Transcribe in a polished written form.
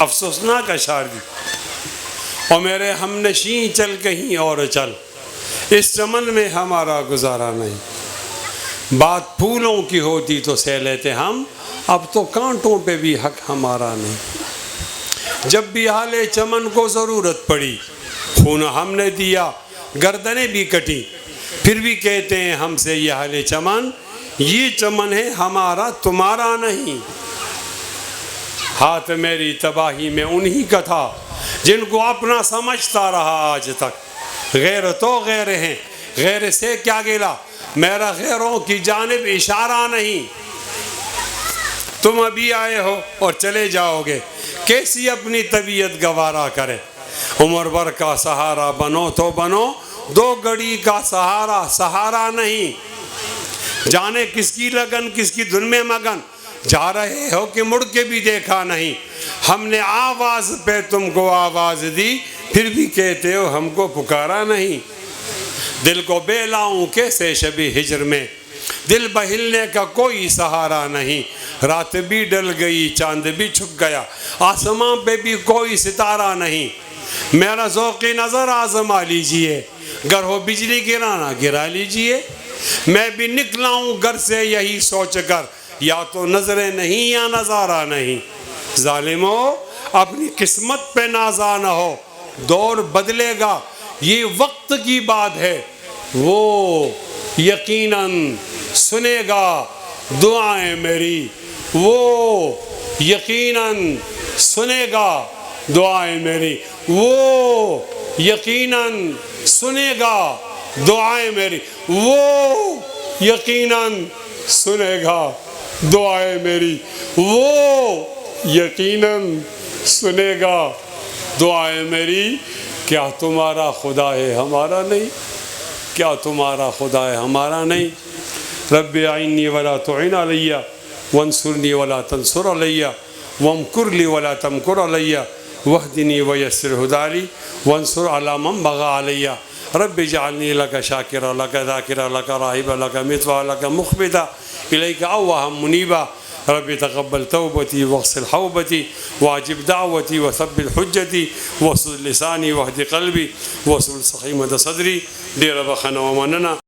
افسوسناک اشعار دی۔ اور میرے ہم نشین چل کہیں اور چل، اس چمن میں ہمارا گزارا نہیں۔ بات پھولوں کی ہوتی تو سہ لیتے ہم، اب تو کانٹوں پہ بھی حق ہمارا نہیں۔ جب بھی حال چمن کو ضرورت پڑی، خون ہم نے دیا، گردنیں بھی کٹی، پھر بھی کہتے ہیں ہم سے یہ حال چمن، یہ چمن ہے ہمارا تمہارا نہیں۔ ہاتھ میری تباہی میں انہی کا تھا جن کو اپنا سمجھتا رہا آج تک۔ غیر تو غیر ہیں، غیر سے کیا گلا، میرا غیروں کی جانب اشارہ نہیں۔ تم ابھی آئے ہو اور چلے جاؤ گے، کیسی اپنی طبیعت گوارا کرے۔ عمر بھر کا سہارا بنو تو بنو، دو گھڑی کا سہارا سہارا نہیں۔ جانے کس کی لگن کس کی دھن میں مگن، جا رہے ہو کہ مڑ کے بھی دیکھا نہیں۔ ہم نے آواز پہ تم کو آواز دی، پھر بھی کہتے ہو ہم کو پکارا نہیں۔ دل کو بے لاؤں کیسے شبِ ہجر میں، دل بہلنے کا کوئی سہارا نہیں۔ رات بھی ڈل گئی چاند بھی چھپ گیا، آسمان پہ بھی کوئی ستارہ نہیں۔ میرا ذوق نظر آزما لیجئے، گر ہو بجلی گرانا گرا لیجئے۔ میں بھی نکلا ہوں گھر سے یہی سوچ کر، یا تو نظریں نہیں یا نظارہ نہیں۔ ظالمو اپنی قسمت پہ نازا نہ ہو، دور بدلے گا یہ وقت کی بات ہے، وہ یقیناً سنے گا دعائیں میری، وہ یقیناً سنے گا دعائیں میری، وہ یقیناً سنے گا دعائیں میری، وہ یقیناً سنے گا دعائیں میری، وہ یقیناً سنے گا دعائیں میری۔ کیا تمہارا خدا ہے ہمارا نہیں؟ کیا تمہارا خدا ہے ہمارا نہیں؟ رب اعنی ولا تعن علی، وانصرنی ولا تنصر علی، وامکر لی ولا تمکر علی، واہدنی ویسر ہدی لی، وانصر علی من بغی علی۔ رب اجعلنی لک شاکرا لک ذاکرا لک راہبا لک مطیعا لک مخبتا الیک اوابا منیبا۔ رب تقبل توبتی واغسل حوبتی واجب دعوتی وثبت حجتی واسد لسانی واہد قلبی واسل سخیمۃ صدری۔ ڈیرہ بخانہ و مننا۔